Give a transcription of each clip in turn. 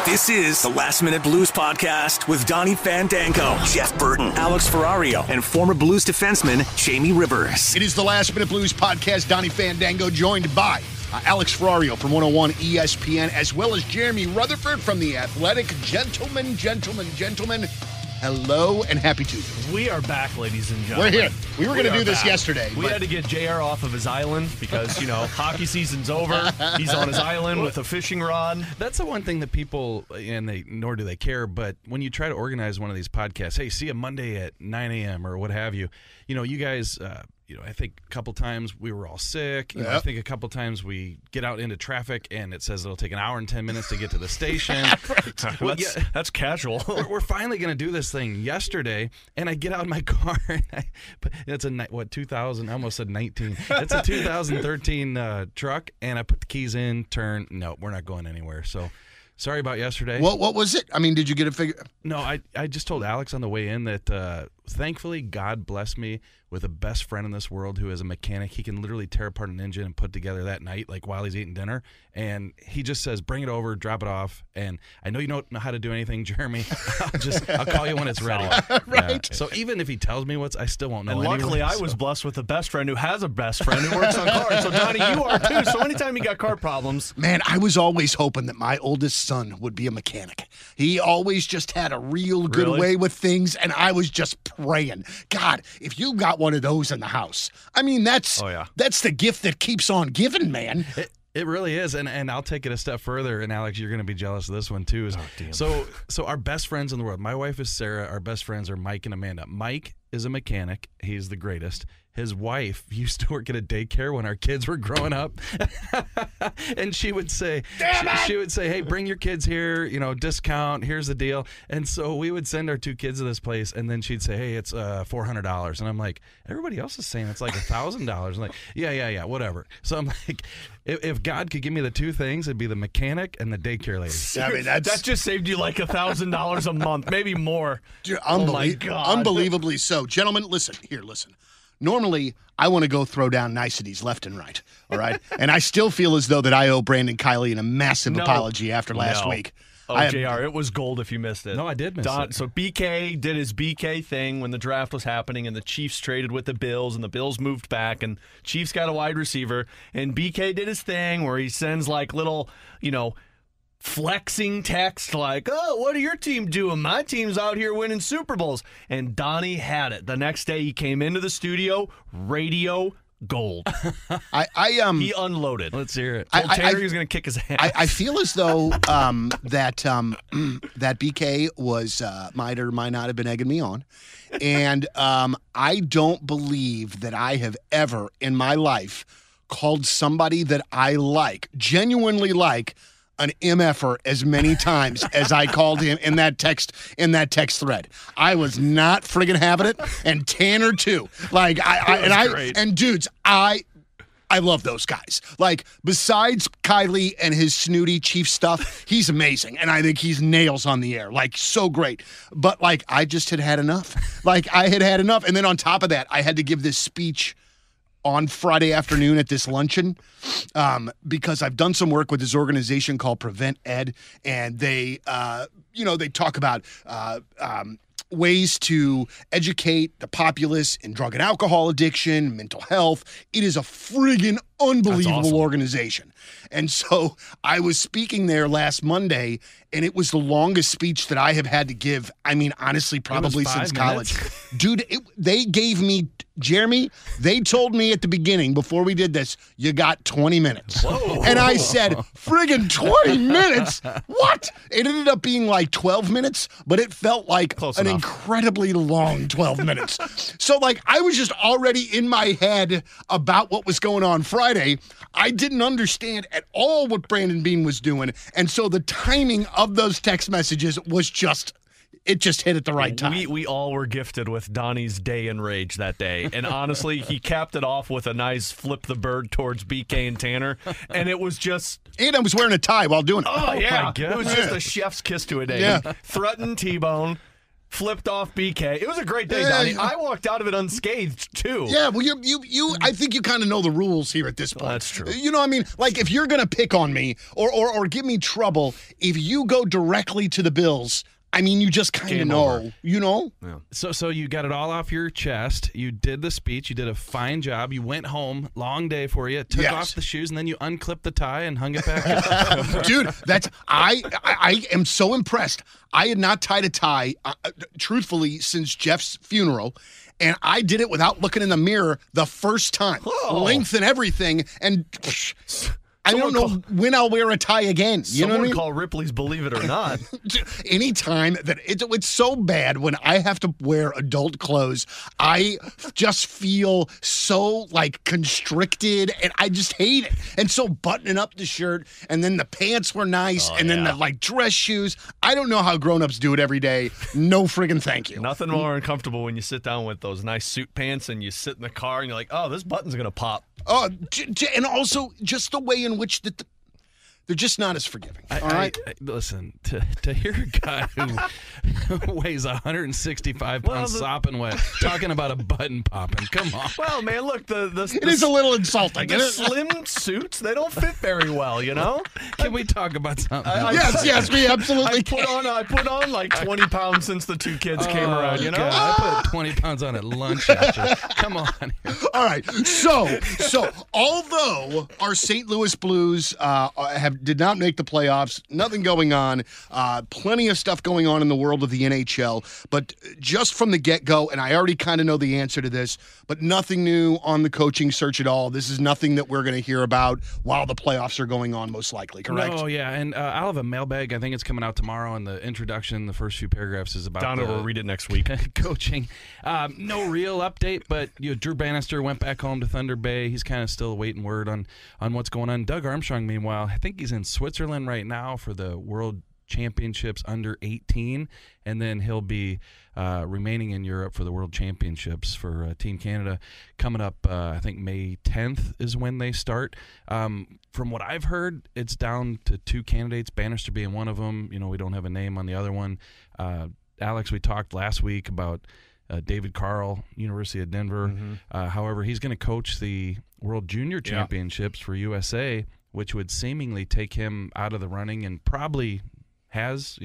This is the Last Minute Blues Podcast with Donnie Fandango, Jeff Burton, Alex Ferrario, and former Blues defenseman Jamie Rivers. It is the Last Minute Blues Podcast. Donnie Fandango joined by Alex Ferrario from 101 ESPN, as well as Jeremy Rutherford from The Athletic. Gentlemen. Hello and happy Tuesday. We are back, ladies and gentlemen. We're here. We were going to do this yesterday. We had to get JR off of his island because, hockey season's over. He's on his island with a fishing rod. That's the one thing that people, nor do they care, but when you try to organize one of these podcasts, hey, see you Monday at 9 a.m. or what have you, you guys, I think a couple times we were all sick. I think a couple times we get out into traffic and it says it'll take an hour and 10 minutes to get to the station. That's casual. We're finally going to do this thing yesterday, and I get out in my car, and it's a 2000, I almost said 19. It's a 2013 truck, and I put the keys in, turn. No, we're not going anywhere. So sorry about yesterday. What was it? I mean, did you get it figured? No, I just told Alex on the way in that thankfully God blessed me with a best friend in this world who is a mechanic. He can literally tear apart an engine and put together that night, like while he's eating dinner. And he just says, bring it over, drop it off. And I know you don't know how to do anything, Jeremy. I'll call you when it's ready. Right. So even if he tells me I still won't know. And luckily, I was blessed with a best friend who has a best friend who works on cars. So Donnie, you are too. So anytime you got car problems. Man, I was always hoping that my oldest son would be a mechanic. He always just had a real good way with things, and I was just praying, God, if you got one of those in the house, I mean, that's the gift that keeps on giving, man. It really is, and I'll take it a step further, and Alex, you're going to be jealous of this one too. So our best friends in the world, my wife is Sarah, our best friends are Mike and Amanda. Mike is a mechanic. He's the greatest. His wife used to work at a daycare when our kids were growing up, and she would say, hey, bring your kids here, discount, here's the deal. And so we would send our two kids to this place, and then she'd say, hey, it's $400. And I'm like, everybody else is saying it's like $1,000. I'm like, yeah, whatever. So I'm like, if God could give me the two things, it'd be the mechanic and the daycare lady. I mean, that just saved you like $1,000 a month, maybe more. Dude, oh my God. Unbelievably so. Gentlemen, listen. Normally, I want to go throw down niceties left and right, all right? And I still feel as though that I owe Brandon Kiley a massive apology after last week. Oh, JR, it was gold if you missed it. No, I did miss it. So BK did his BK thing when the draft was happening, and the Chiefs traded with the Bills, and the Bills moved back, and Chiefs got a wide receiver, and BK did his thing where he sends like little, flexing text like, oh, what are your team doing? My team's out here winning Super Bowls. And Donnie had it. The next day he came into the studio, radio gold. He unloaded. Let's hear it. Tanner he was going to kick his ass. I feel as though that BK was might or might not have been egging me on. And I don't believe that I have ever in my life called somebody that I genuinely like, an MFer as many times as I called him in that text thread. I was not friggin' having it, and Tanner too. Dudes, I love those guys. Like, besides Kylie and his snooty Chief stuff, he's amazing, and I think he's nails on the air. Like, so great. But I just had enough. I had enough, and then on top of that, I had to give this speech on Friday afternoon at this luncheon because I've done some work with this organization called Prevent Ed, and they talk about ways to educate the populace in drug and alcohol addiction, mental health. It is a friggin' unbelievable organization. And so I was speaking there last Monday, and it was the longest speech that I have had to give, I mean, honestly, probably since college. Dude, they gave me, Jeremy, they told me at the beginning, before we did this, you got 20 minutes. Whoa. And I said, friggin' 20 minutes? What? It ended up being like 12 minutes, but it felt like an incredibly long 12 minutes. So, I was just already in my head about what was going on Friday. I didn't understand at all what Brandon Bean was doing. And so the timing of those text messages was just hit at the right time. We all were gifted with Donnie's day in rage that day. And honestly, he capped it off with a nice flip the bird towards BK and Tanner. And it was just... And I was wearing a tie while doing it. Oh, yeah. It was just a chef's kiss to a day. Yeah. Threatened T-Bone. flipped off BK. It was a great day, Donnie. I walked out of it unscathed, too. Yeah, well, you. I think you kind of know the rules here at this point. Well, that's true. You know what I mean? Like, if you're going to pick on me or give me trouble, if you go directly to the Bills, I mean, you just kind of know. Over. You know? Yeah. So you got it all off your chest. You did the speech. You did a fine job. You went home. Long day for you. Took off the shoes, and then you unclipped the tie and hung it back up. Dude, I am so impressed. I had not tied a tie, truthfully, since Jeff's funeral. And I did it without looking in the mirror the first time. Oh. Length and everything. And I don't know when I'll wear a tie again. You know what I mean? Call Ripley's Believe It or Not. Anytime that it's so bad when I have to wear adult clothes, I just feel so like constricted and I just hate it. And so buttoning up the shirt and then the pants were nice and then the like dress shoes. I don't know how grown-ups do it every day. No friggin' thank you. Nothing more uncomfortable when you sit down with those nice suit pants and you sit in the car and you're like, oh, this button's going to pop. And also just the way in which they're just not as forgiving. All right? Listen, to hear a guy who weighs 165 pounds sopping wet talking about a button popping, come on. Well, man, look, it is a little insulting. The slim suits, they don't fit very well, you know? Can we talk about something? Yes, we absolutely can. I put on like 20 pounds since the two kids came around, you know? God, I put 20 pounds on at lunch after. Come on. All right, so although our St. Louis Blues did not make the playoffs. Nothing going on. Plenty of stuff going on in the world of the NHL. But just from the get-go, and I already kind of know the answer to this, but nothing new on the coaching search at all. This is nothing that we're going to hear about while the playoffs are going on, most likely, correct? Oh, yeah, and I'll have a mailbag. I think it's coming out tomorrow, and the introduction, the first few paragraphs is about Donna will read it next week. Coaching. No real update, but Drew Bannister went back home to Thunder Bay. He's kind of still waiting word on what's going on. Doug Armstrong, meanwhile, I think he's in Switzerland right now for the World Championships under 18, and then he'll be remaining in Europe for the World Championships for Team Canada coming up. I think May 10th is when they start. From what I've heard, it's down to two candidates, Bannister being one of them. We don't have a name on the other one. Alex, we talked last week about David Carl, University of Denver. Mm-hmm. However, he's going to coach the World Junior Championships for USA, which would seemingly take him out of the running and probably has.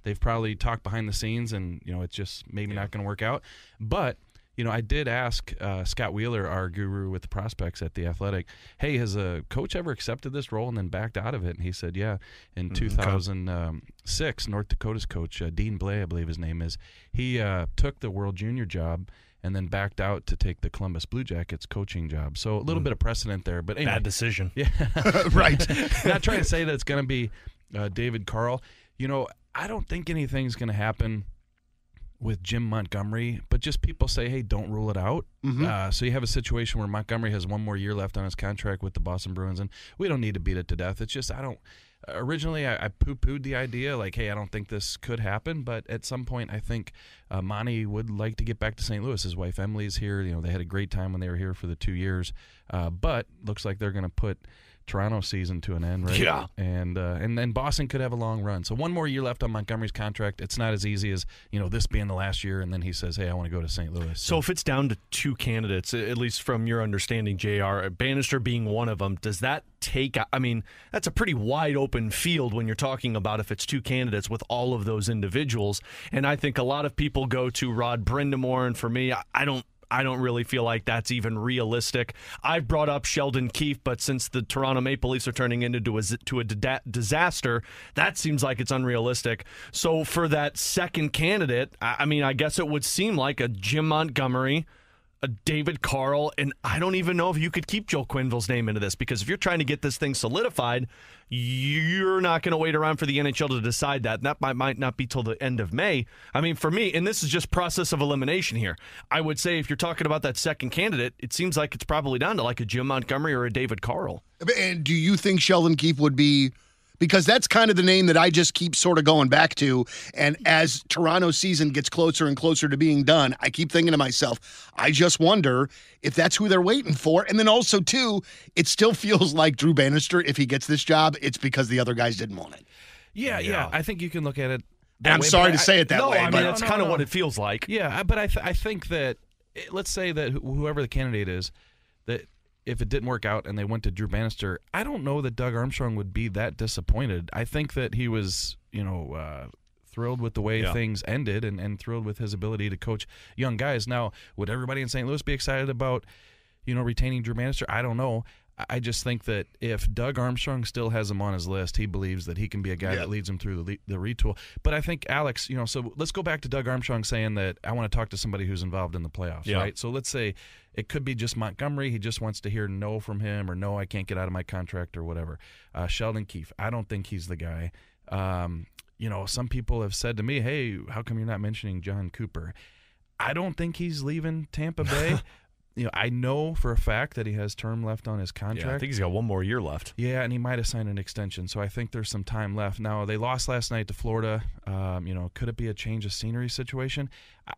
They've probably talked behind the scenes and, it's just maybe not going to work out. But, I did ask Scott Wheeler, our guru with the prospects at The Athletic, hey, has a coach ever accepted this role and then backed out of it? And he said, yeah. In 2006, North Dakota's coach, Dean Blay, I believe his name is, he took the World Junior job and then backed out to take the Columbus Blue Jackets coaching job. So a little bit of precedent there. But anyway. Bad decision. Yeah. Right. Not trying to say that it's going to be David Carl. I don't think anything's going to happen with Jim Montgomery, but just people say, hey, don't rule it out. Mm-hmm. So you have a situation where Montgomery has one more year left on his contract with the Boston Bruins, and we don't need to beat it to death. It's just originally I poo-pooed the idea, like, hey, I don't think this could happen, but at some point I think Monty would like to get back to St. Louis. His wife Emily's here. They had a great time when they were here for the 2 years, but looks like they're going to put Toronto season to an end, right? Yeah. And then Boston could have a long run. So one more year left on Montgomery's contract. It's not as easy as, this being the last year, and then he says, hey, I want to go to St. Louis. So if it's down to two candidates, at least from your understanding, JR, Bannister being one of them, does that that's a pretty wide open field when you're talking about if it's two candidates with all of those individuals. And I think a lot of people go to Rod Brindamore, and for me, I don't really feel like that's even realistic. I've brought up Sheldon Keefe, but since the Toronto Maple Leafs are turning into a disaster, that seems like it's unrealistic. So for that second candidate, I guess it would seem like a Jim Montgomery, a David Carl, and I don't even know if you could keep Joe Quenneville's name into this, because if you're trying to get this thing solidified, you're not going to wait around for the NHL to decide that. And that might not be till the end of May. For me, and this is just process of elimination here, I would say if you're talking about that second candidate, it seems like it's probably down to like a Jim Montgomery or a David Carl. And do you think Sheldon Keefe would be... Because that's kind of the name that I just keep sort of going back to. And as Toronto's season gets closer and closer to being done, I keep thinking to myself, I just wonder if that's who they're waiting for. And then also, too, it still feels like Drew Bannister, if he gets this job, it's because the other guys didn't want it. Yeah. I think you can look at it And I'm sorry to say it that way. I mean, that's kind of what it feels like. Yeah, but I think that, let's say that whoever the candidate is, that if it didn't work out and they went to Drew Bannister, I don't know that Doug Armstrong would be that disappointed. I think that he was, thrilled with the way things ended and thrilled with his ability to coach young guys. Now, would everybody in St. Louis be excited about, retaining Drew Bannister? I don't know. I just think that if Doug Armstrong still has him on his list, he believes that he can be a guy that leads him through the retool. But I think, Alex, so let's go back to Doug Armstrong saying that I want to talk to somebody who's involved in the playoffs, right? So let's say it could be just Montgomery. He just wants to hear no from him, or no, I can't get out of my contract, or whatever. Sheldon Keefe, I don't think he's the guy. Some people have said to me, hey, how come you're not mentioning John Cooper? I don't think he's leaving Tampa Bay. I know for a fact that he has term left on his contract. Yeah, I think he's got one more year left. Yeah, and he might have signed an extension, so I think there's some time left. Now, they lost last night to Florida. Could it be a change of scenery situation?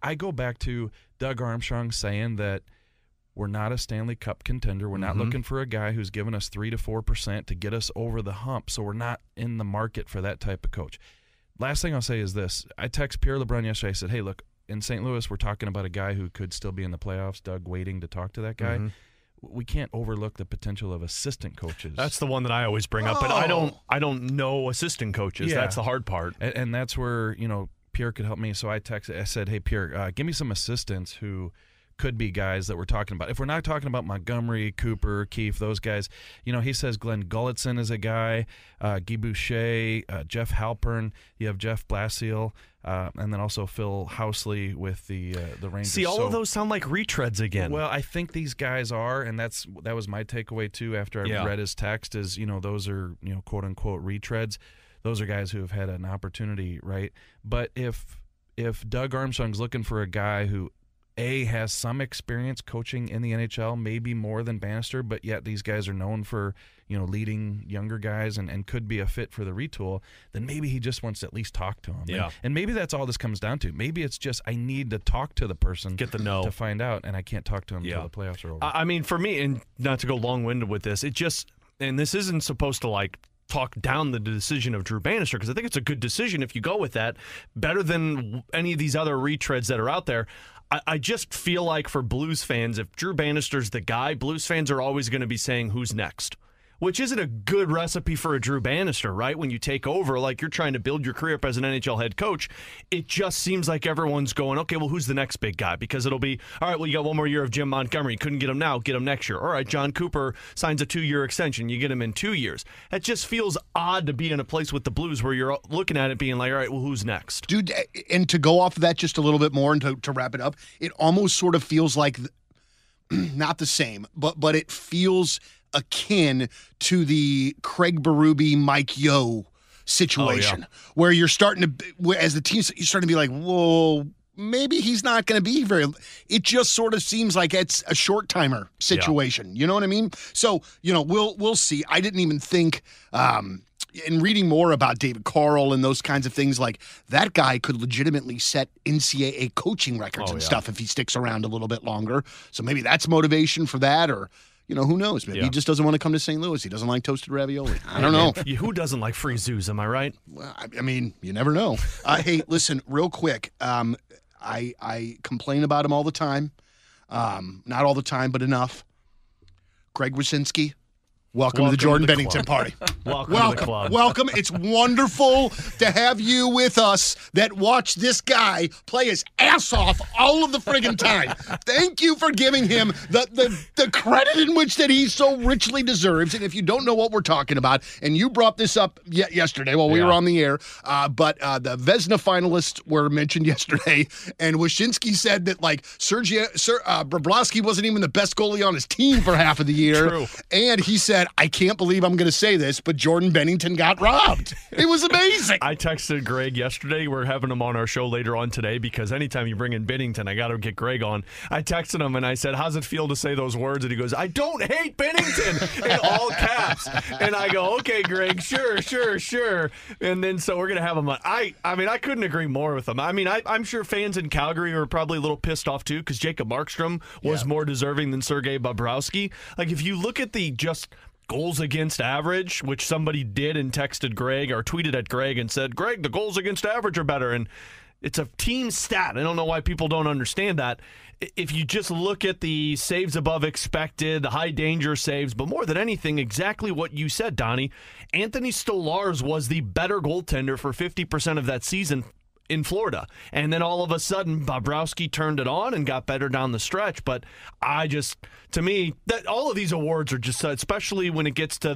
I go back to Doug Armstrong saying that we're not a Stanley Cup contender. We're not looking for a guy who's given us 3 to 4% to get us over the hump, so we're not in the market for that type of coach. Last thing I'll say is this. I text Pierre LeBrun yesterday. I said, hey, look, in St. Louis, we're talking about a guy who could still be in the playoffs. Doug waiting to talk to that guy. We can't overlook the potential of assistant coaches. That's the one that I always bring up, but I don't know assistant coaches. Yeah. That's the hard part. And that's where, Pierre could help me. So I said, hey, Pierre, give me some assistants who could be guys that we're talking about. If we're not talking about Montgomery, Cooper, Keefe, those guys, he says Glenn Gulletson is a guy, Guy Boucher, Jeff Halpern, you have Jeff Blasiel, and then also Phil Housley with the Rangers. See, all of those sound like retreads again. Well, I think these guys are, and that was my takeaway too after I read his text is, those are, quote unquote retreads. Those are guys who have had an opportunity, right? But if Doug Armstrong's looking for a guy who has some experience coaching in the NHL, maybe more than Bannister, but yet these guys are known for, leading younger guys and could be a fit for the retool, then maybe he just wants to at least talk to him. Yeah. And maybe that's all this comes down to. Maybe it's just I need to talk to the person, get the know, to find out, and I can't talk to him until the playoffs are over. I mean, for me, and not to go long-winded with this, and this isn't supposed to talk down the decision of Drew Bannister, because I think it's a good decision if you go with that, better than any of these other retreads that are out there. I just feel like for Blues fans, if Drew Bannister's the guy, Blues fans are always going to be saying, who's next? Which isn't a good recipe for a Drew Bannister, right? When you take over, you're trying to build your career up as an NHL head coach, it just seems like everyone's going, okay, well, who's the next big guy? Because it'll be, all right, well, you got one more year of Jim Montgomery. You couldn't get him now, get him next year. All right, John Cooper signs a 2-year extension. You get him in 2 years. It just feels odd to be in a place with the Blues where you're looking at it being like, all right, well, who's next? Dude, and to go off of that just a little bit more and to wrap it up, it almost sort of feels like, not the same, but it feels akin to the Craig Berube, Mike Yeo situation, where you're starting to, as the team, you're starting to be like, whoa, maybe he's not going to be very. It just sort of seems like it's a short timer situation. You know what I mean? So we'll see. I didn't even think. In reading more about David Carl and those kinds of things, that guy could legitimately set NCAA coaching records and stuff if he sticks around a little bit longer. So maybe that's motivation for that, or. Who knows? Maybe he just doesn't want to come to St. Louis. He doesn't like toasted ravioli. I don't know. Who doesn't like free zoos? Am I right? Well, I mean, you never know. Hey, listen, real quick. I complain about him all the time. Not all the time, but enough. Greg Wyshynski. Welcome to the Jordan Bennington party. Welcome to the club. Welcome. It's wonderful to have you with us that watch this guy play his ass off all of the friggin' time. Thank you for giving him the credit in which that he so richly deserves. And if you don't know what we're talking about, and you brought this up yesterday while we were on the air, but the Vezina finalists were mentioned yesterday, and Wyshynski said that Bobrovsky wasn't even the best goalie on his team for half of the year. True. And he said, I can't believe I'm going to say this, but Jordan Bennington got robbed. It was amazing. I texted Greg yesterday. We're having him on our show later on today because anytime you bring in Bennington, I got to get Greg on. I texted him and I said, how's it feel to say those words? And he goes, I don't hate Bennington, in all caps. And I go, okay, Greg, sure. And then so we're going to have him on. I mean, I couldn't agree more with him. I mean, I'm sure fans in Calgary are probably a little pissed off too because Jacob Markstrom was more deserving than Sergei Bobrovsky. If you look at the just goals against average, which somebody did and texted Greg or tweeted at Greg and said, Greg, the goals against average are better. And it's a team stat. I don't know why people don't understand that. If you just look at the saves above expected, the high danger saves, but more than anything, exactly what you said, Donnie, Anthony Stolarz was the better goaltender for 50% of that season in Florida. And then all of a sudden, Bobrovsky turned it on and got better down the stretch. But to me, that all of these awards are just, especially when it gets to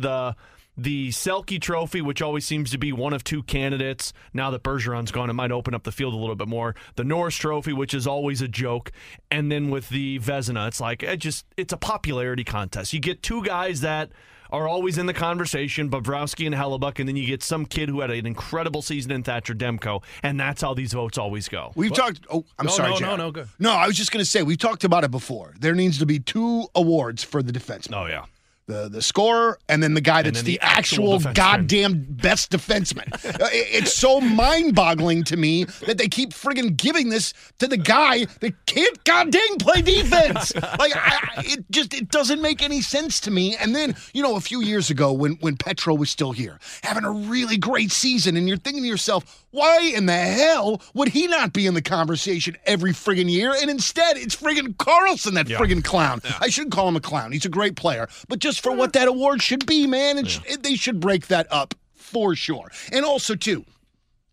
the Selke Trophy, which always seems to be one of two candidates. Now that Bergeron's gone, it might open up the field a little bit more. The Norris Trophy, which is always a joke. And then with the Vezina, it's like, it's a popularity contest. You get two guys that are always in the conversation, Bobrovsky and Hellebuck, and then you get some kid who had an incredible season in Thatcher Demko, and that's how these votes always go. We've talked. Oh, I'm sorry, Jared. No, good. No, I was just going to say, we've talked about it before. There needs to be 2 awards for the defenseman. Oh, yeah. The scorer, and then the guy that's the actual goddamn best defenseman. It's so mind-boggling to me that they keep friggin' giving this to the guy that can't goddamn play defense. Like, it doesn't make any sense to me. And then, a few years ago when Petro was still here, having a really great season, and you're thinking to yourself, why in the hell would he not be in the conversation every friggin' year? And instead, it's friggin' Carlson, that friggin' clown. Yeah. I shouldn't call him a clown. He's a great player. But just for what that award should be, man, they should break that up for sure. And also, too,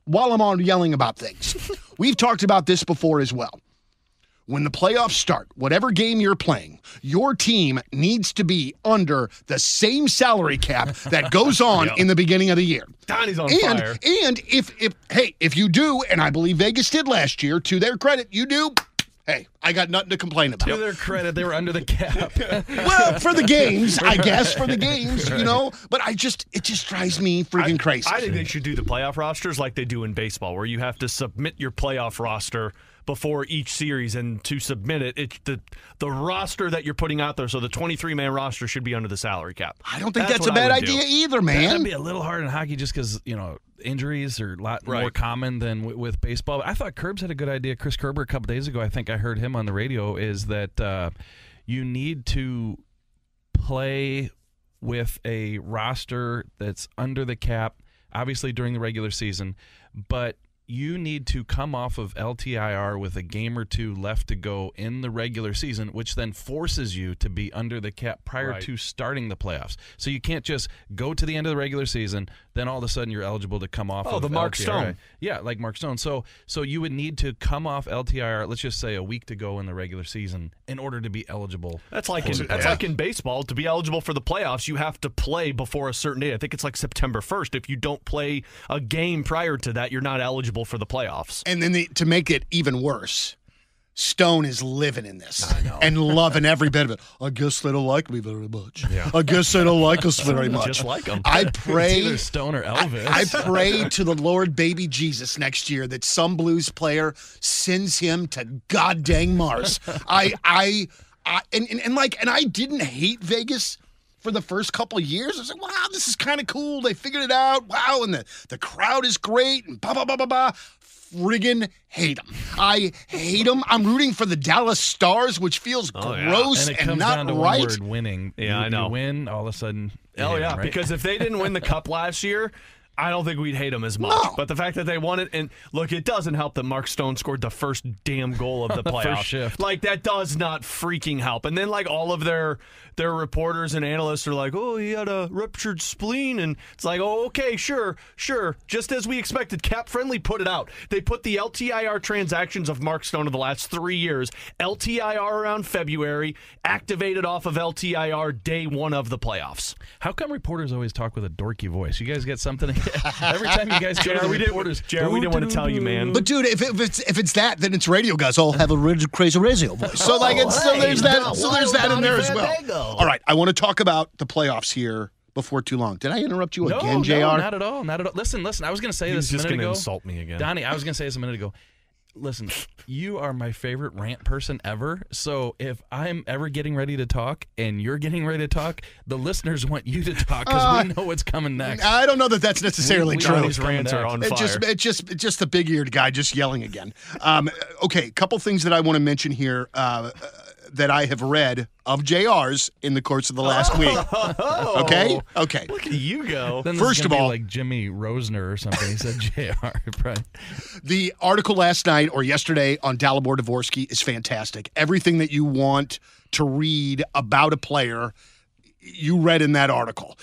while I'm on yelling about things, we've talked about this before as well. When the playoffs start, whatever game you're playing, your team needs to be under the same salary cap that goes on in the beginning of the year. Donnie's on fire. And if you do, and I believe Vegas did last year, to their credit, you do. Hey, I got nothing to complain about. To their credit, they were under the cap. Well, for the games, I guess, But it just drives me freaking crazy. I think they should do the playoff rosters like they do in baseball, where you have to submit your playoff roster before each series, and to submit it's the roster that you're putting out there. So the 23-man roster should be under the salary cap. I don't think that's a bad idea either, man. That'd be a little hard in hockey just because injuries are a lot more common than with baseball. I thought Curbs had a good idea. Chris Kerber a couple days ago, I think I heard him on the radio, is that you need to play with a roster that's under the cap, obviously during the regular season, but you need to come off of LTIR with a game or two left to go in the regular season, which then forces you to be under the cap prior to starting the playoffs. So you can't just go to the end of the regular season, then all of a sudden you're eligible to come off of the Mark LTIR. Stone. Yeah, like Mark Stone. So you would need to come off LTIR, let's just say a week to go in the regular season, in order to be eligible. That's like in baseball. To be eligible for the playoffs, you have to play before a certain date. I think it's like September 1st. If you don't play a game prior to that, you're not eligible for the playoffs. And then to make it even worse, Stone is living in this and loving every bit of it. I guess they don't like me very much. Yeah. I guess they don't like us very much. Just like them. I pray. It's either Stone or Elvis. I pray to the Lord baby Jesus next year that some Blues player sends him to god dang Mars. And I didn't hate Vegas for the first couple of years. I was like, wow, this is kind of cool. They figured it out. Wow, and the crowd is great. And blah, blah, blah, blah, blah. Friggin' hate them. I hate them. I'm rooting for the Dallas Stars, which feels gross and, it comes and not down to right. One word, winning. Yeah, I know. You win, all of a sudden. Right? Because if they didn't win the Cup last year, I don't think we'd hate them as much. No. But the fact that they won it, and look, it doesn't help that Mark Stone scored the first damn goal of the playoffs. First shift. Like, that does not freaking help. And then, like, all of their reporters and analysts are like, oh, he had a ruptured spleen. And it's like, oh, okay, sure. Just as we expected. Cap Friendly put it out. They put the LTIR transactions of Mark Stone of the last 3 years, LTIR around February, activated off of LTIR day one of the playoffs. How come reporters always talk with a dorky voice? You guys get something? Every time you guys go to the reporters. Jared, we didn't want to tell you, man. But, dude, if it's that, then it's radio guys all have a crazy radio voice. So, there's that in there as well. All right, I want to talk about the playoffs here before too long. Did I interrupt you again, JR? No, not at all. Listen, I was going to say this a minute ago. He's just going to insult me again. Donnie, I was going to say this a minute ago. Listen, you are my favorite rant person ever. So if I'm ever getting ready to talk and you're getting ready to talk, the listeners want you to talk because we know what's coming next. I don't know that that's necessarily true. These rants are on fire. It's just the big-eared guy just yelling again. Okay, a couple things that I want to mention here. that I have read of JR's in the course of the last week. Okay? Okay. Look at you go. Then First of all, like Jimmy Rosner or something. He said JR. Right. The article last night or yesterday on Dalibor Dvorsky is fantastic. Everything that you want to read about a player, you read in that article.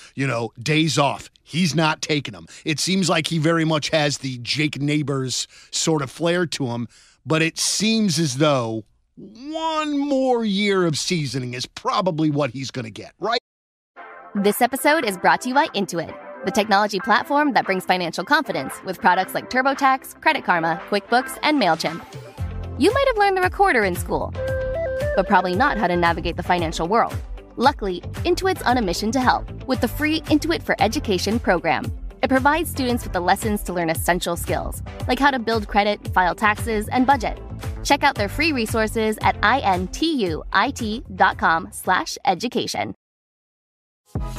Days off. He's not taking them. It seems like he very much has the Jake Neighbors sort of flair to him, but it seems as though one more year of seasoning is probably what he's going to get, right? This episode is brought to you by Intuit, the technology platform that brings financial confidence with products like TurboTax, Credit Karma, QuickBooks, and MailChimp. You might have learned the recorder in school, but probably not how to navigate the financial world. Luckily, Intuit's on a mission to help with the free Intuit for Education program. It provides students with the lessons to learn essential skills, like how to build credit, file taxes, and budget. Check out their free resources at intuit.com/education.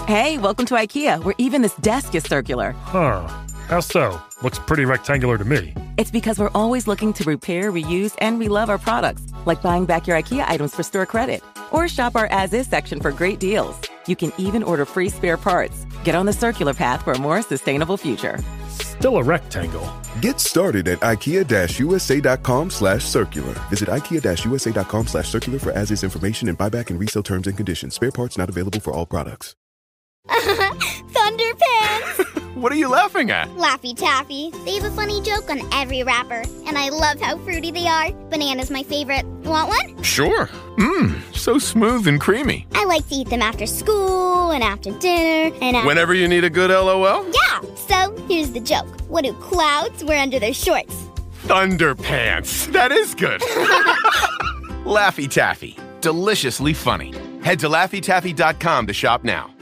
Hey, welcome to IKEA, where even this desk is circular. Huh. How so? Looks pretty rectangular to me. It's because we're always looking to repair, reuse, and relove our products, like buying back your IKEA items for store credit. Or shop our as-is section for great deals. You can even order free spare parts. Get on the circular path for a more sustainable future. Still a rectangle. Get started at IKEA-USA.com/circular. Visit IKEA-USA.com/circular for as-is information and buyback and resale terms and conditions. Spare parts not available for all products. Thunderpants! What are you laughing at? Laffy Taffy. They have a funny joke on every wrapper, and I love how fruity they are. Banana's my favorite. Want one? Sure. So smooth and creamy. I like to eat them after school and after dinner and whenever you need a good LOL? Yeah. So, here's the joke. What do clouds wear under their shorts? Thunderpants. That is good. Laffy Taffy. Deliciously funny. Head to LaffyTaffy.com to shop now.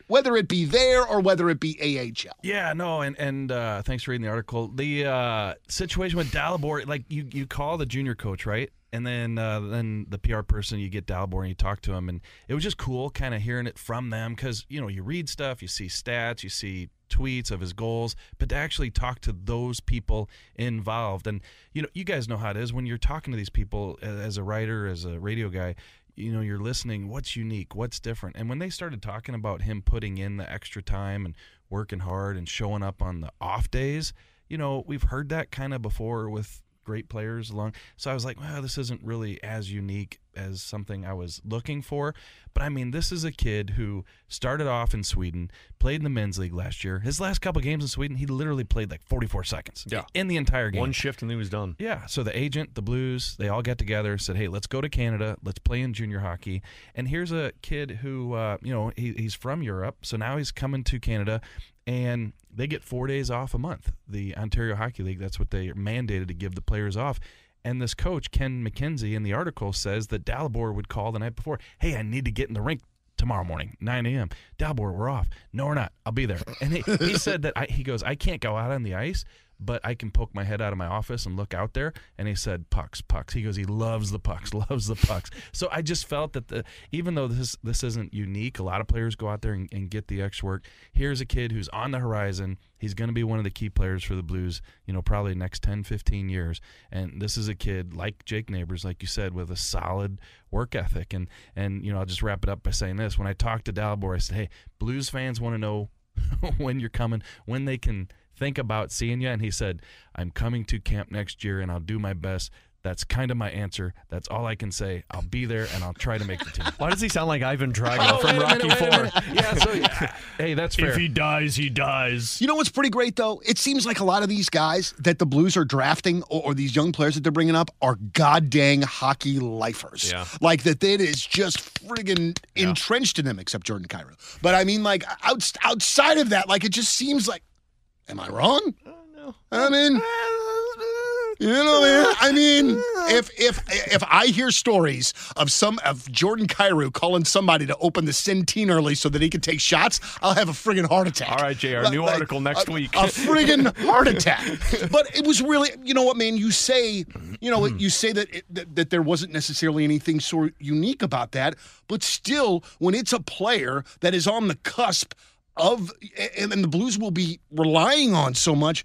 Whether it be there or whether it be AHL. Yeah, no, and thanks for reading the article. The situation with Dalibor, like you call the junior coach, right? And then the PR person, you get Dalibor and you talk to him, and it was just cool kind of hearing it from them because, you read stuff, you see stats, you see tweets of his goals, but to actually talk to those people involved. And, you guys know how it is when you're talking to these people as a writer, as a radio guy, you're listening, what's unique, what's different. And when they started talking about him putting in the extra time and working hard and showing up on the off days, we've heard that kind of before with great players along. So I was like, well, this isn't really as unique as something I was looking for. But I mean, this is a kid who started off in Sweden, played in the men's league last year. His last couple games in Sweden, he literally played like 44 seconds in the entire game. One shift and he was done. Yeah. So the agent, the Blues, they all got together, said, hey, let's go to Canada. Let's play in junior hockey. And here's a kid who, he's from Europe. So now he's coming to Canada. And they get 4 days off a month. The Ontario Hockey League, that's what they are mandated to give the players off. And this coach, Ken McKenzie, in the article says that Dalibor would call the night before, hey, I need to get in the rink tomorrow morning, 9 a.m. Dalibor, we're off. No, we're not. I'll be there. And he said that, he goes, I can't go out on the ice, but I can poke my head out of my office and look out there. And he said, pucks. He goes, he loves the pucks. So I just felt that even though this isn't unique, a lot of players go out there and get the extra work. Here's a kid who's on the horizon. He's going to be one of the key players for the Blues, probably next 10, 15 years. And this is a kid like Jake Neighbors, like you said, with a solid work ethic. And I'll just wrap it up by saying this. When I talked to Dalibor, I said, hey, Blues fans want to know when you're coming, when they can think about seeing you. And he said, I'm coming to camp next year and I'll do my best. That's kind of my answer. That's all I can say. I'll be there and I'll try to make the team. Why does he sound like Ivan Drago from Rocky IV? Yeah, hey, that's fair. If he dies, he dies. You know what's pretty great, though? It seems like a lot of these guys that the Blues are drafting or these young players that they're bringing up are goddamn hockey lifers. Yeah. Like that it is just friggin' entrenched in them, except Jordan Kyrou. But I mean, like, outside of that, like, it just seems like, am I wrong? No. I mean, I mean, if I hear stories of Jordan Kyrou calling somebody to open the Centene early so that he can take shots, I'll have a friggin' heart attack. All right, JR, new article next week. A friggin' heart attack. But it was really, you know what, man? You say that there wasn't necessarily anything so unique about that, but still, when it's a player that is on the cusp of, and the Blues will be relying on so much,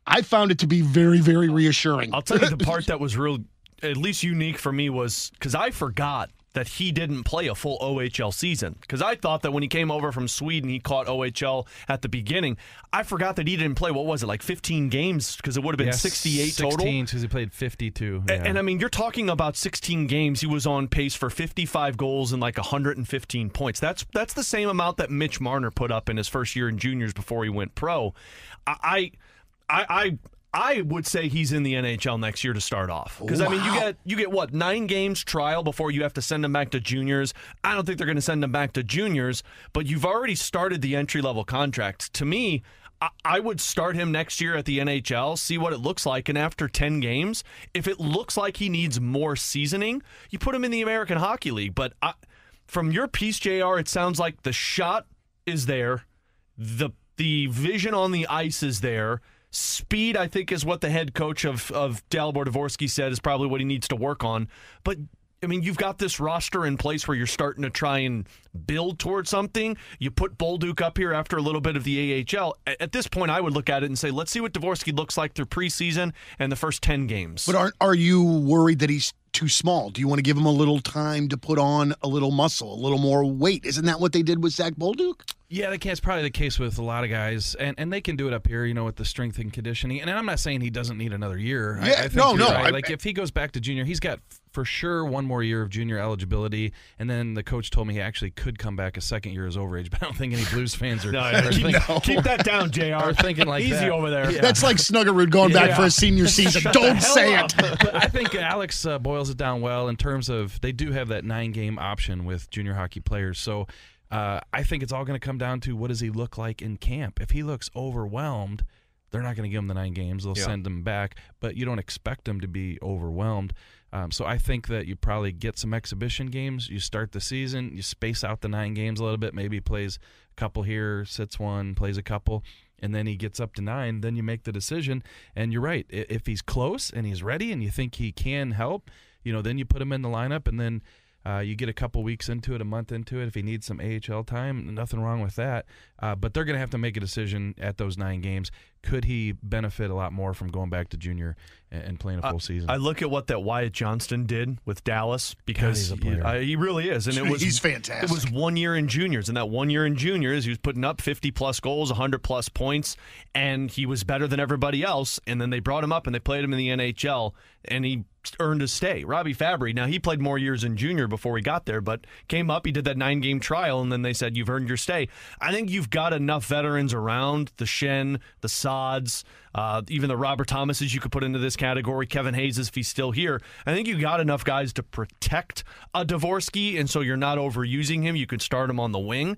I found it to be very, very reassuring. I'll tell you the part that was real at least unique for me was because I forgot that he didn't play a full OHL season. Because I thought that when he came over from Sweden, he caught OHL at the beginning. I forgot that he didn't play, what was it, like 15 games? Because it would have been 68 total. 16, because he played 52. Yeah. And I mean, you're talking about 16 games. He was on pace for 55 goals and like 115 points. That's the same amount that Mitch Marner put up in his first year in juniors before he went pro. I would say he's in the NHL next year to start off. Because, I mean, you get what, 9 games trial before you have to send him back to juniors. I don't think they're going to send him back to juniors, but you've already started the entry-level contract. To me, I would start him next year at the NHL, see what it looks like, and after 10 games, if it looks like he needs more seasoning, you put him in the American Hockey League. But from your piece, JR, it sounds like the shot is there, the vision on the ice is there. Speed, I think, is what the head coach of Dalibor Dvorsky said is probably what he needs to work on. But, I mean, you've got this roster in place where you're starting to try and build towards something. You put Bolduc up here after a little bit of the AHL. At this point, I would look at it and say, let's see what Dvorsky looks like through preseason and the first 10 games. But are you worried that he's too small? Do you want to give him a little time to put on a little muscle, a little more weight? Isn't that what they did with Zach Bolduc? Yeah, that's probably the case with a lot of guys, and they can do it up here, with the strength and conditioning. And I'm not saying he doesn't need another year. Yeah, I think right. Like, if he goes back to junior, he's got for sure one more year of junior eligibility, and then the coach told me he actually could come back a second year as overage, but I don't think any Blues fans are keep that down, JR. Are thinking like Easy that. over there. Yeah. That's like Snuggerud going back for a senior season. Don't say it. But I think Alex boils it down well in terms of they do have that 9-game option with junior hockey players, so I think it's all going to come down to what does he look like in camp. If he looks overwhelmed, they're not going to give him the 9 games. They'll send him back, but you don't expect him to be overwhelmed. So I think that you probably get some exhibition games. You start the season, you space out the 9 games a little bit. Maybe he plays a couple here, sits one, plays a couple, and then he gets up to 9. Then you make the decision. And you're right. If he's close and he's ready and you think he can help, then you put him in the lineup, and then you get a couple weeks into it, a month into it. If he needs some AHL time, nothing wrong with that. But they're going to have to make a decision at those 9 games. Could he benefit a lot more from going back to junior and playing a full season? I look at what that Wyatt Johnston did with Dallas because he really is. And he's fantastic. It was 1 year in juniors. And that 1 year in juniors, he was putting up 50-plus goals, 100-plus points, and he was better than everybody else. And then they brought him up and they played him in the NHL, and he earned a stay. Robbie Fabry, now he played more years in junior before he got there, but came up, he did that 9-game trial, and then they said, you've earned your stay. I think you've got enough veterans around, the Shen, the Sods, even the Robert Thomases you could put into this category, Kevin Hayes if he's still here. I think you got enough guys to protect a Dvorsky, and so you're not overusing him. You could start him on the wing.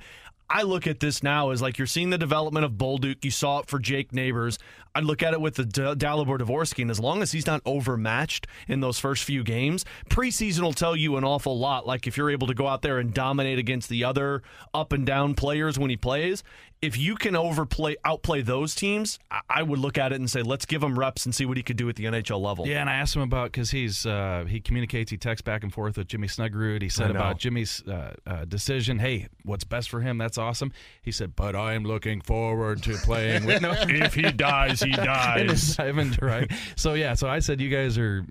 I look at this now as like you're seeing the development of Bolduc. You saw it for Jake Neighbors. I look at it with the Dalibor Dvorsky, and as long as he's not overmatched in those first few games, preseason will tell you an awful lot. Like if you're able to go out there and dominate against the other up and down players when he plays, if you can outplay those teams, I would look at it and say, let's give him reps and see what he could do at the NHL level. Yeah, and I asked him about, because he communicates, he texts back and forth with Jimmy Snuggerud. He said about Jimmy's decision, hey, what's best for him, that's awesome. He said, but I'm looking forward to playing with if he dies, he dies. Right. So I said, you guys are,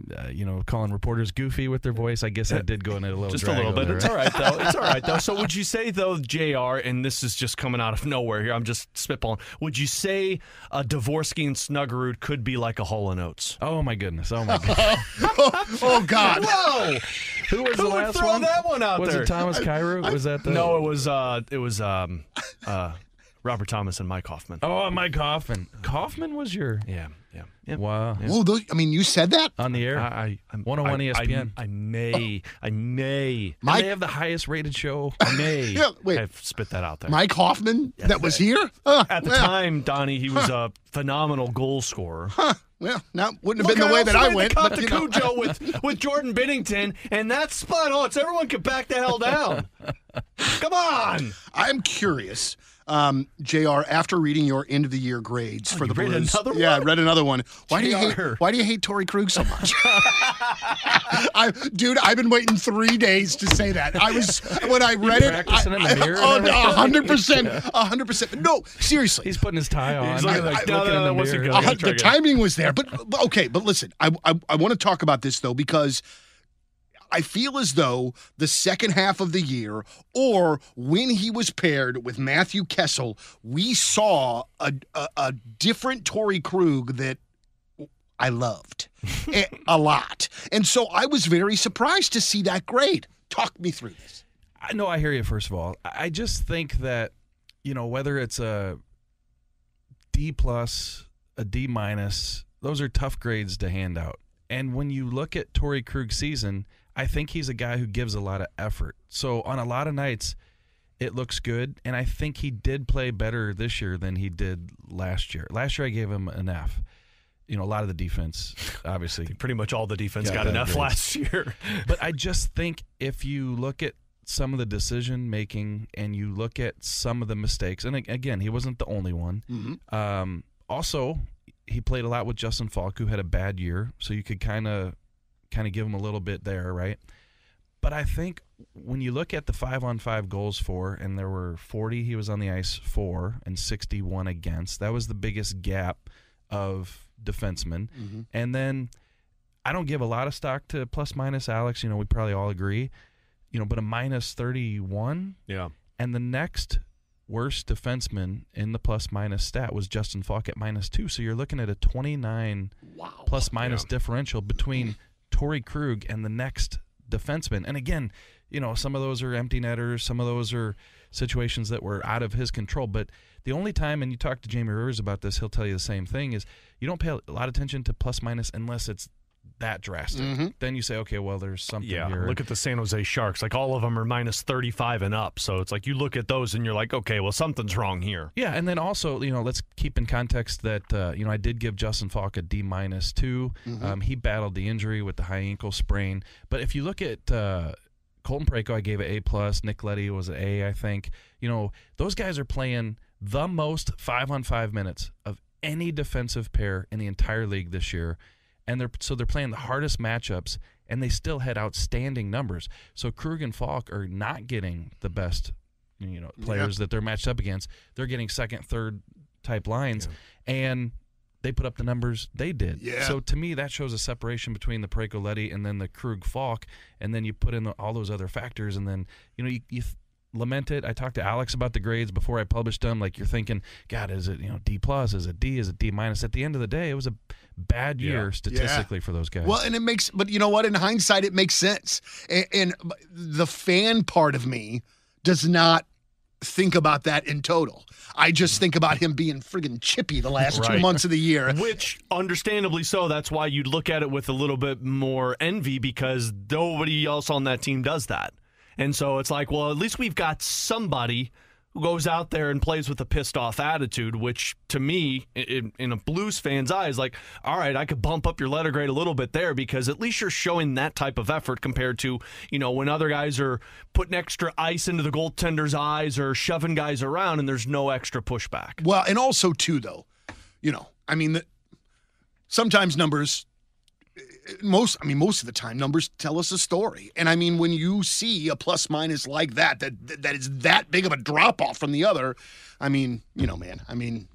calling reporters goofy with their voice. I guess I did go in a little just a little bit. It's all right, though. It's all right, though. So would you say, though, JR, and this is just coming out of nowhere here, I'm just spitballing, would you say Dvorsky and Snuggerud could be like a Hall & Oates? Oh, my goodness. Oh, oh, God. Whoa. Who was the last one? That one out was there? Was it Thomas Cairo? Was that the... No, it was Robert Thomas and Mike Hoffman. Oh, Mike Hoffman. Hoffman was your... Yeah. Wow. Yeah. Whoa, you said that? On the air? 101 ESPN. I may. Mike, they have the highest rated show. I may. I've spit that out there. Mike Hoffman that was here? At the time, Donnie, he was a phenomenal goal scorer. Well, that wouldn't have been the way that I went. But Cujo with Jordan Binnington, and that's spot on. So everyone could back the hell down. Come on. I'm curious. JR, after reading your end of the year grades for the Blues, another one? I read another one. Why do JR. you hate Torey Krug so much? Dude, I've been waiting 3 days to say that. When I read it, practicing in the mirror. 100%. But no, seriously. He's putting his tie on. He's looking in the mirror. The timing was there, but okay. But listen, I want to talk about this though, because I feel as though the second half of the year, or when he was paired with Matthew Kessel, we saw a different Torey Krug that I loved a lot. And so I was very surprised to see that grade. Talk me through this. I know, I hear you, first of all. I just think that, whether it's a D+, a D-, those are tough grades to hand out. And when you look at Torey Krug's season, I think he's a guy who gives a lot of effort. So on a lot of nights, it looks good, and I think he did play better this year than he did last year. Last year I gave him an F. A lot of the defense, obviously. Pretty much all the defense got an F last year. But I just think if you look at some of the decision-making and you look at some of the mistakes, and again, he wasn't the only one. Mm-hmm. Also, he played a lot with Justin Falk, who had a bad year, so you could kind of give him a little bit there, right? But I think when you look at the 5-on-5 goals for, and there were 40 he was on the ice for and 61 against, that was the biggest gap of defensemen. Mm-hmm. And then I don't give a lot of stock to plus-minus Alex. We probably all agree. But a -31. Yeah. And the next worst defenseman in the plus-minus stat was Justin Falk at -2. So you're looking at a 29 plus-minus differential between Torey Krug and the next defenseman. And again, some of those are empty netters, some of those are situations that were out of his control. But the only time, and you talk to Jamie Rivers about this, he'll tell you the same thing, is you don't pay a lot of attention to plus-minus unless it's that drastic. Mm-hmm. Then you say, okay, well, there's something here. Look at the San Jose Sharks. Like, all of them are -35 and up. So it's like you look at those and you're like, okay, well, something's wrong here. Yeah, and then also, let's keep in context that, I did give Justin Falk a D-2. Mm-hmm. He battled the injury with the high ankle sprain. But if you look at Colton Parayko, I gave it A+. Nick Leddy was an A, I think. Those guys are playing the most 5-on-5 minutes of any defensive pair in the entire league this year. And they're playing the hardest matchups, and they still had outstanding numbers. So Krug and Falk are not getting the best, players that they're matched up against. They're getting second, third type lines, and they put up the numbers they did. Yeah. So to me, that shows a separation between the Parayko-Leddy and then the Krug-Falk, and then you put in all those other factors, and then you lament it. I talked to Alex about the grades before I published them. Like, you're thinking, God, is it D+, is it D, is it D-? At the end of the day, it was a bad year statistically for those guys. Well, and but you know what? In hindsight, it makes sense. And the fan part of me does not think about that in total. I just think about him being friggin' chippy the last 2 months of the year. Which, understandably so, that's why you'd look at it with a little bit more envy, because nobody else on that team does that. And so it's like, well, at least we've got somebody who goes out there and plays with a pissed-off attitude, which, to me, in a Blues fan's eyes, like, all right, I could bump up your letter grade a little bit there, because at least you're showing that type of effort compared to, when other guys are putting extra ice into the goaltender's eyes or shoving guys around and there's no extra pushback. Well, and also, too, though, sometimes numbers... Most of the time, numbers tell us a story. And when you see a plus-minus like that is that big of a drop-off from the other,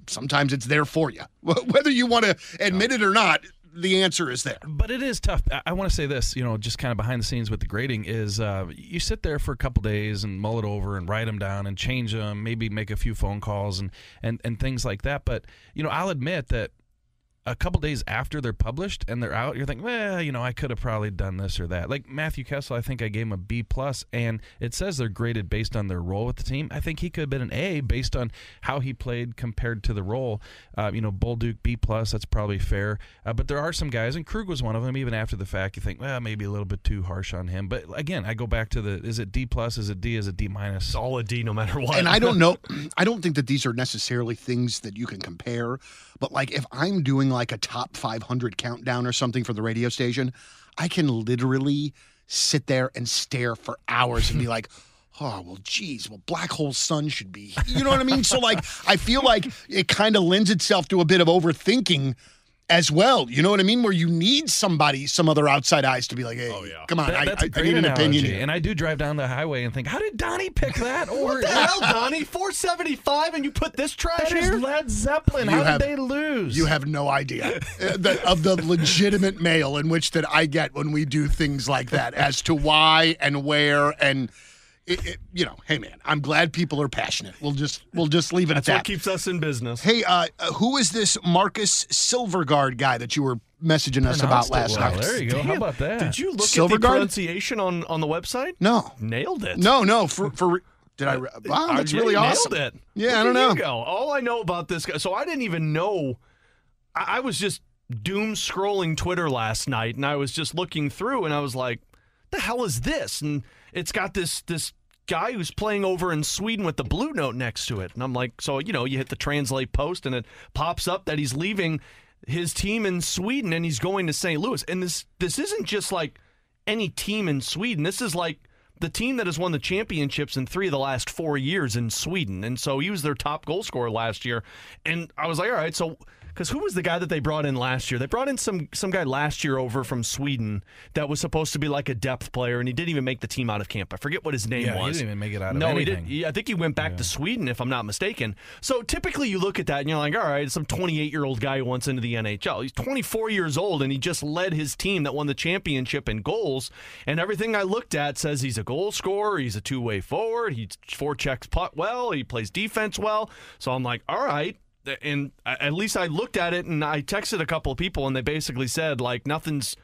sometimes it's there for you. Whether you want to admit it or not, the answer is there. But it is tough. I want to say this, just kind of behind the scenes with the grading is you sit there for a couple days and mull it over and write them down and change them, maybe make a few phone calls and things like that. But, I'll admit that a couple days after they're published and they're out, you're thinking, well, I could have probably done this or that. Like Matthew Kessel, I think I gave him a B+, and it says they're graded based on their role with the team. I think he could have been an A based on how he played compared to the role. Bolduc, B+, that's probably fair. But there are some guys, and Krug was one of them, even after the fact, you think, well, maybe a little bit too harsh on him. But again, I go back to is it D+, is it D, is it D-? It's all a D no matter what. And I don't know. I don't think that these are necessarily things that you can compare. But like if I'm doing like a top 500 countdown or something for the radio station, I can literally sit there and stare for hours and be like, oh, well, geez, well, Black Hole Sun should be. You know what I mean? So, like, I feel like it kind of lends itself to a bit of overthinking as well. You know what I mean? Where you need somebody, some other outside eyes to be like, hey, come on, I need an opinion here. And I do drive down the highway and think, how did Donnie pick that? Or what the hell, Donnie? 475 and you put this trash here? That is Led Zeppelin. How did they lose? You have no idea of the legitimate mail in which that I get when we do things like that as to why and where and... hey man, I'm glad people are passionate. We'll just leave it at that. That's what keeps us in business. Hey, who is this Marcus Silvergard guy that you were messaging us about last night? There you go. How about that? Did you look at the pronunciation on the website? No, nailed it. No. Did I? Wow, that's really awesome. Nailed it. Yeah, I don't know. All I know about this guy, so I didn't even know. I was just doom scrolling Twitter last night, and I was just looking through, and I was like, "The hell is this?" And it's got this guy who's playing over in Sweden with the blue note next to it. And I'm like, so, you hit the translate post and it pops up that he's leaving his team in Sweden and he's going to St. Louis. And this isn't just like any team in Sweden. This is like the team that has won the championships in 3 of the last 4 years in Sweden. And so he was their top goal scorer last year. And I was like, all right, so... Because who was the guy that they brought in last year? They brought in some guy last year over from Sweden that was supposed to be like a depth player, and he didn't even make the team out of camp. I forget what his name was. He didn't even make it out of anything. He did. I think he went back to Sweden, if I'm not mistaken. So typically you look at that and you're like, all right, it's some 28-year-old guy who wants into the NHL. He's 24 years old, and he just led his team that won the championship in goals. And everything I looked at says he's a goal scorer, he's a two-way forward, he forechecks putt well, he plays defense well. So I'm like, all right. And at least I looked at it and I texted a couple of people and they basically said, like, nothing's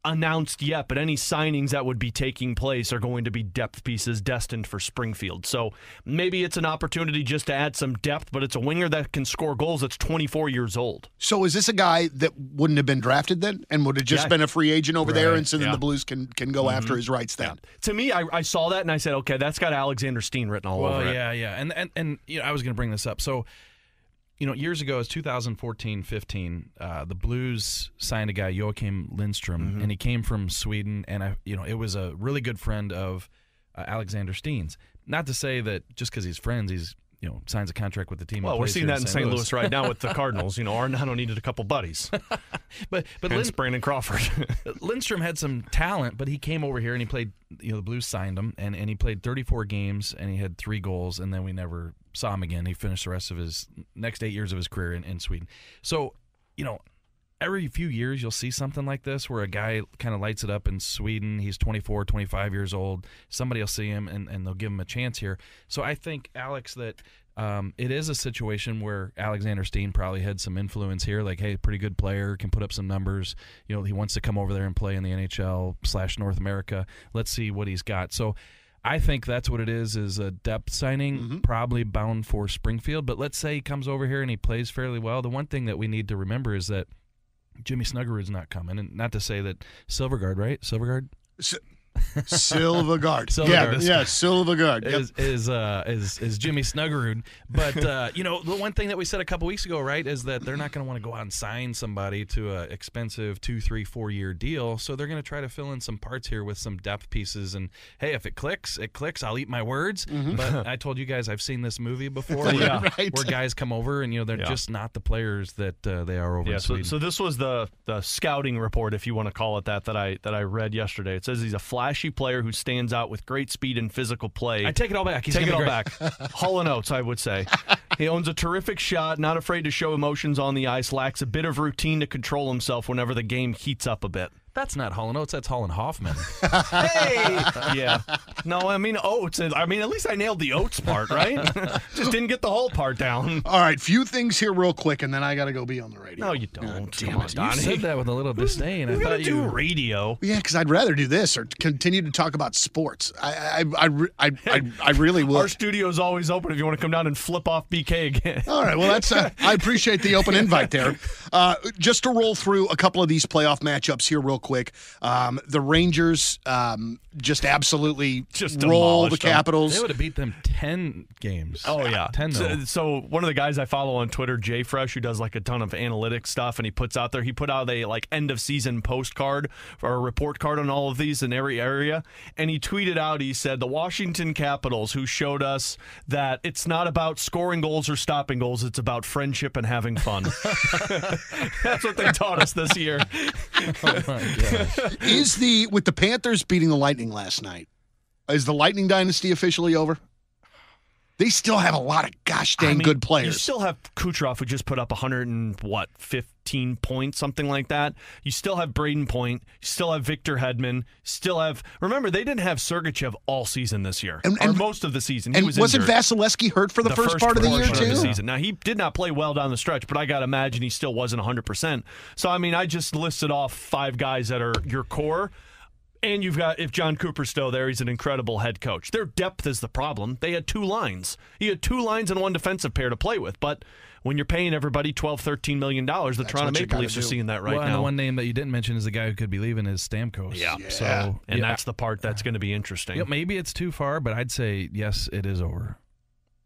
announced yet, but any signings that would be taking place are going to be depth pieces destined for Springfield. So maybe it's an opportunity just to add some depth, but it's a winger that can score goals that's 24 years old. So is this a guy that wouldn't have been drafted then and would have just been a free agent over there, and so then the Blues can go after his rights then? Yeah. To me, I saw that and I said, okay, that's got Alexander Steen written all over it. Yeah. And I was going to bring this up. So years ago, it's 2014-15, the Blues signed a guy, Joachim Lindstrom, and he came from Sweden, and it was a really good friend of Alexander Steen's. Not to say that just because he's friends, he's signs a contract with the team. Well, we're seeing that in St. Louis right now with the Cardinals. Arenado needed a couple buddies. but Brandon Crawford. Lindstrom had some talent, but he came over here and he played. The Blues signed him, and he played 34 games, and he had 3 goals, and then we never saw him again. He finished the rest of his next 8 years of his career in Sweden. So, every few years you'll see something like this where a guy kind of lights it up in Sweden. He's 24, 25 years old. Somebody will see him, and they'll give him a chance here. So I think, Alex, that it is a situation where Alexander Steen probably had some influence here, like, hey, pretty good player, can put up some numbers. He wants to come over there and play in the NHL/North America. Let's see what he's got. So I think that's what it is a depth signing, probably bound for Springfield. But let's say he comes over here and he plays fairly well. The one thing that we need to remember is that Jimmy Snuggerud's not coming. And not to say that Silvergard, right? Silvergard? Silvergard. Silvergard. Is Jimmy Snuggerud. But, the one thing that we said a couple weeks ago, right, is that they're not going to want to go out and sign somebody to an expensive 2, 3, 4-year deal. So they're going to try to fill in some parts here with some depth pieces. And, hey, if it clicks, it clicks. I'll eat my words. But I told you guys I've seen this movie before where guys come over and, they're just not the players that they are over in Sweden. So this was the scouting report, if you want to call it that I read yesterday. It says he's a flashy player who stands out with great speed and physical play. I take it all back. Take it all back. Hall & Oates, I would say. He owns a terrific shot, not afraid to show emotions on the ice, lacks a bit of routine to control himself whenever the game heats up a bit. That's not Hall & Oates, that's Hall & Hoffman. Hey! Yeah. No, I mean Oates. I mean, at least I nailed the Oates part, right? Just didn't get the whole part down. All right, few things here real quick, and then I got to go be on the radio. No, you don't. Damn it, Donnie. You said that with a little disdain. I thought you do radio. Yeah, because I'd rather do this or continue to talk about sports. I really would. Our studio's always open if you want to come down and flip off BK again. All right, well, that's I appreciate the open invite there. Just to roll through a couple of these playoff matchups here real quick. quick. The Rangers just absolutely just roll the Capitals. They would have beat them 10 games. Oh, yeah. 10-0. So one of the guys I follow on Twitter, Jay Fresh, who does like a ton of analytics stuff, and he put out a like end of season postcard or a report card on all of these in every area. And he tweeted out, he said, the Washington Capitals, who showed us that it's not about scoring goals or stopping goals, it's about friendship and having fun. That's what they taught us this year. Oh my gosh. With the Panthers beating the Lightning last night, is the Lightning dynasty officially over? They still have a lot of gosh dang good players. You still have Kucherov, who just put up 15 points, something like that. You still have Braden Point. You still have Victor Hedman. Remember, they didn't have Sergachev all season this year, or most of the season. He was wasn't injured. Vasilevsky hurt for the first part of the year, too? Now, he did not play well down the stretch, but I got to imagine he still wasn't 100%. So, I just listed off 5 guys that are your core. And if John Cooper's still there, he's an incredible head coach. Their depth is the problem. They had 2 lines. You had 2 lines and 1 defensive pair to play with. But when you're paying everybody $12-13 million, the Toronto Maple Leafs are seeing that right now. And the one name that you didn't mention is the guy who could be leaving is Stamkos. Yeah. So, that's the part that's going to be interesting. Maybe it's too far, but I'd say, yes, it is over.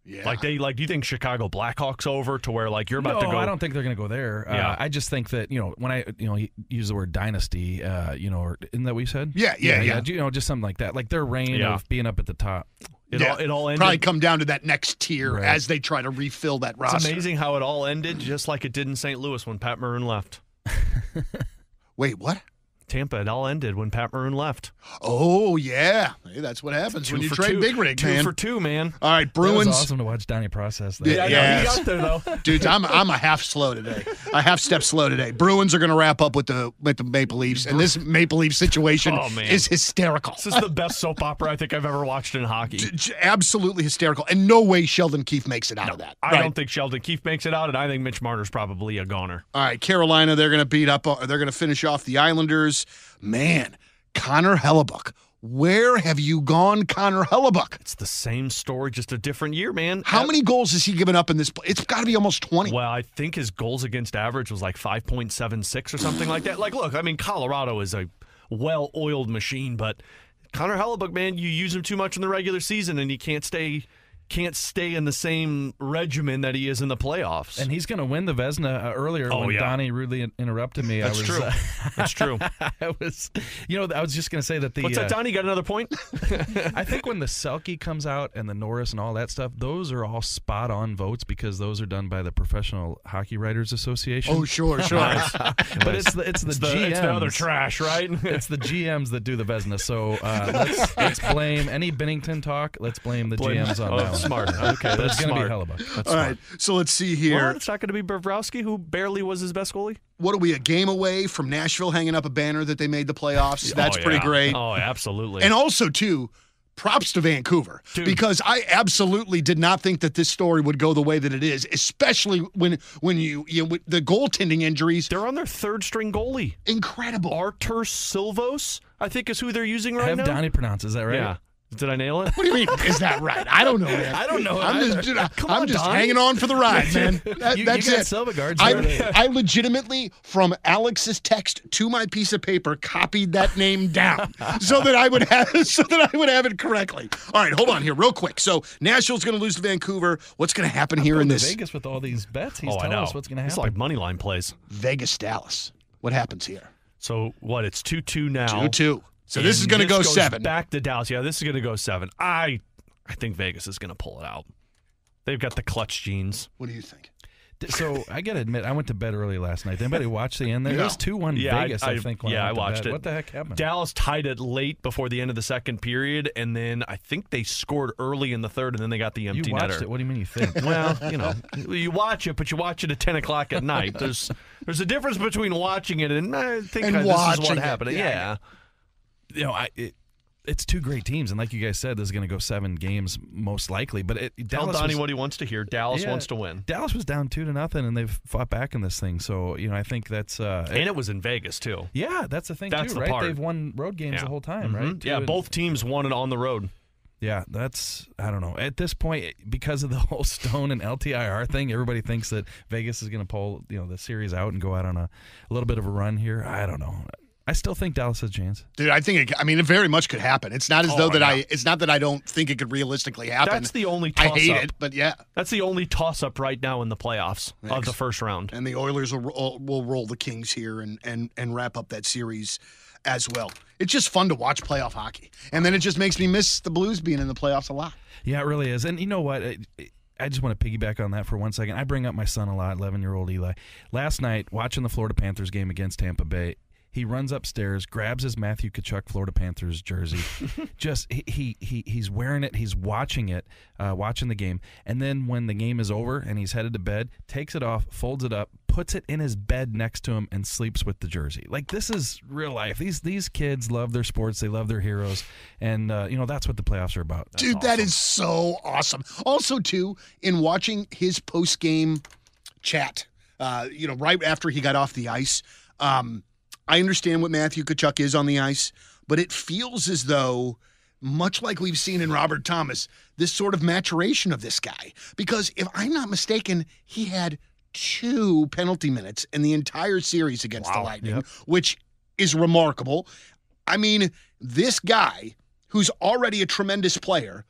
Yeah. Do you think Chicago Blackhawks over to where you're about to go? No, I don't think they're going to go there. Yeah. I just think that when I use the word dynasty, or isn't that what you said? Yeah. Just something like that, like their reign of being up at the top. It all ended. Probably come down to that next tier as they try to refill that roster. It's amazing how it all ended, just like it did in St. Louis when Pat Maroon left. Wait, what? Tampa, it all ended when Pat Maroon left. Oh, yeah. Hey, that's what happens when you trade Big Rig, man. 2 for 2, man. All right, Bruins. It was awesome to watch Donnie process that. Yeah, he got there, though. Dude, I'm a half step slow today. Bruins are going to wrap up with the Maple Leafs, and this Maple Leaf situation is hysterical. This is the best soap opera I think I've ever watched in hockey. Absolutely hysterical, and no way Sheldon Keefe makes it out of that. I don't think Sheldon Keefe makes it out, and I think Mitch Marner's probably a goner. All right, Carolina, they're going to finish off the Islanders. Man, Connor Hellebuck. Where have you gone, Connor Hellebuck? It's the same story, just a different year, man. How many goals has he given up in this? It's got to be almost 20. Well, I think his goals against average was 5.76 or something like that. Look, Colorado is a well-oiled machine, but Connor Hellebuck, man, you use him too much in the regular season, and he can't stay in the same regimen that he is in the playoffs. And he's going to win the Vezina earlier when Donnie rudely interrupted me. That's true. That's true. I was just going to say that What's that, Donnie? Got another point? I think when the Selke comes out and the Norris and all that stuff, those are all spot-on votes because those are done by the Professional Hockey Writers Association. Oh, sure. But it's the GMs. It's the other trash, right? It's the GMs that do the Vezina. So let's blame any Binnington talk. Let's blame the GMs on that one. Smart. Okay, but it's going to be smart. Hellebuck. All right, so let's see here. Well, it's not going to be Bobrovsky, who barely was his best goalie. What are we, a game away from Nashville hanging up a banner that they made the playoffs? That's pretty great. Oh, absolutely. And also, too, props to Vancouver. Dude. Because I absolutely did not think that this story would go the way that it is, especially when you with the goaltending injuries. They're on their 3rd-string goalie. Incredible. Artur Silvos, I think, is who they're using right now. Have Donnie pronounce, is that right? Yeah. Did I nail it? What do you mean? Is that right? I don't know, man. I don't know. I'm just hanging on for the ride, man. That's you got it. Silverguards. I legitimately, from Alex's text to my piece of paper, copied that name down so that I would have it correctly. All right, hold on here, real quick. So Nashville's going to lose to Vancouver. What's going to happen here in this? Vegas with all these bets. He's telling us what's going to happen. It's like money line plays. Vegas, Dallas. What happens here? So what? It's 2-2 now. 2-2. So this is going to go 7. Back to Dallas. Yeah, this is going to go 7. I think Vegas is going to pull it out. They've got the clutch genes. What do you think? So I got to admit, I went to bed early last night. Did anybody watch the end there? It was 2-1 Vegas, I think. I watched it. What the heck happened? Dallas tied it late before the end of the second period, and then I think they scored early in the third, and then they got the empty netter. You watched netter. it? What do you mean you think? Well, you watch it, but you watch it at 10 o'clock at night. There's a difference between watching it and I think this is what happened. Yeah. It's 2 great teams, and like you guys said, this is going to go 7 games most likely. But Tell Donnie what he wants to hear. Dallas wants to win. Dallas was down 2-0, and they've fought back in this thing. So I think that's and it was in Vegas too. Yeah, that's the thing that's too, the right? part. They've won road games the whole time, right? Yeah, both teams won it on the road. Yeah, I don't know. At this point, because of the whole Stone and LTIR thing, everybody thinks that Vegas is going to pull the series out and go out on a little bit of a run here. I don't know. I still think Dallas has a chance. Dude, I think it very much could happen. It's not as though that it's not that I don't think it could realistically happen. That's the only toss-up. I hate it, but yeah. That's the only toss-up right now in the playoffs of the first round. And the Oilers will roll the Kings here and wrap up that series as well. It's just fun to watch playoff hockey. And then it just makes me miss the Blues being in the playoffs a lot. Yeah, it really is. And you know what? I just want to piggyback on that for 1 second. I bring up my son a lot, 11-year-old Eli. Last night, watching the Florida Panthers game against Tampa Bay, he runs upstairs, grabs his Matthew Tkachuk Florida Panthers jersey. Just he's wearing it. He's watching it, watching the game. And then when the game is over and he's headed to bed, takes it off, folds it up, puts it in his bed next to him, and sleeps with the jersey. Like, this is real life. These kids love their sports. They love their heroes. And, that's what the playoffs are about. Dude, awesome. That is so awesome. Also, too, in watching his post-game chat, right after he got off the ice, I understand what Matthew Tkachuk is on the ice, but it feels as though, much like we've seen in Robert Thomas, this sort of maturation of this guy. Because if I'm not mistaken, he had 2 penalty minutes in the entire series against the Lightning, which is remarkable. I mean, this guy, who's already a tremendous player,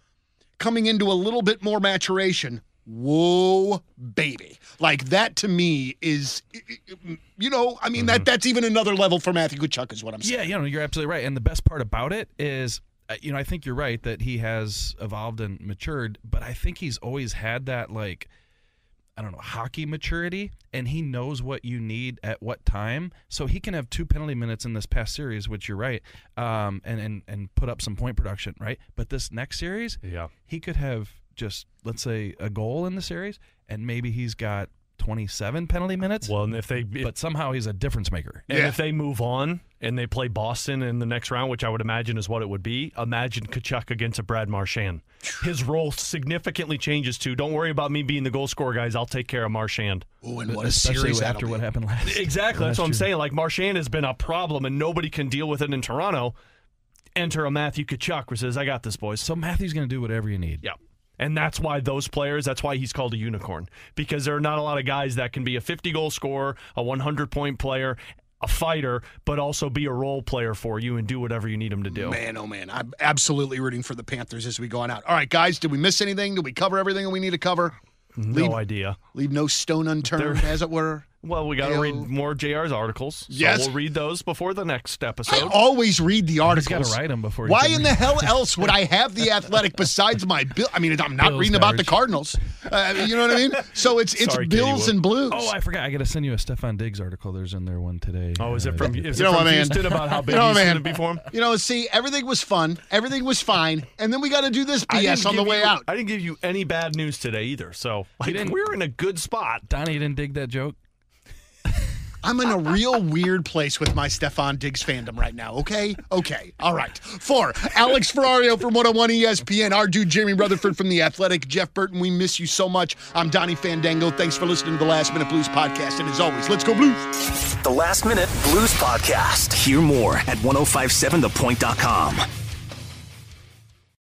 coming into a little bit more maturation, whoa, baby. Like, that to me is, that's even another level for Matthew Tkachuk is what I'm saying. Yeah, you're absolutely right. And the best part about it is, I think you're right that he has evolved and matured, but I think he's always had that, hockey maturity, and he knows what you need at what time. So he can have 2 penalty minutes in this past series, which you're right, and put up some point production, right? But this next series, he could have just, let's say, a goal in the series, and maybe he's got 27 penalty minutes. Well, and but somehow he's a difference maker. And if they move on and they play Boston in the next round, which I would imagine is what it would be, imagine Tkachuk against a Brad Marchand. His role significantly changes to, don't worry about me being the goal scorer, guys. I'll take care of Marchand. Oh, and what a especially series after what happened last. Exactly. That's what I'm saying. Like, Marchand has been a problem, and nobody can deal with it in Toronto. Enter a Matthew Tkachuk who says, I got this, boys. So Matthew's going to do whatever you need. Yeah. And that's why that's why he's called a unicorn. Because there are not a lot of guys that can be a 50-goal scorer, a 100-point player, a fighter, but also be a role player for you and do whatever you need him to do. Man, oh man, I'm absolutely rooting for the Panthers as we go on out. All right, guys, did we miss anything? Did we cover everything that we need to cover? No idea. Leave no stone unturned, as it were. Well, we got to read more JR's articles. So yes. We'll read those before the next episode. I always read the articles. He's got to write them before. Why in the hell else would I have the Athletic besides my bill? I mean, I'm not Bills reading about the Cardinals. You know what I mean? So it's Sorry, Bills and Blues. Oh, I forgot. I got to send you a Stefan Diggs article. There's in there one today. Oh, is it from Houston about how big he's going to be for him? See, everything was fun. Everything was fine. And then we got to do this BS on the way out. I didn't give you any bad news today either. So we're in a good spot. Donnie, you didn't dig that joke? I'm in a real weird place with my Stefan Diggs fandom right now, okay? Okay, all right. For Alex Ferrario from 101 ESPN, our dude Jamie Rutherford from The Athletic, Jeff Burton, we miss you so much. I'm Donnie Fandango. Thanks for listening to the Last Minute Blues Podcast, and as always, let's go Blues! The Last Minute Blues Podcast. Hear more at 1057thepoint.com.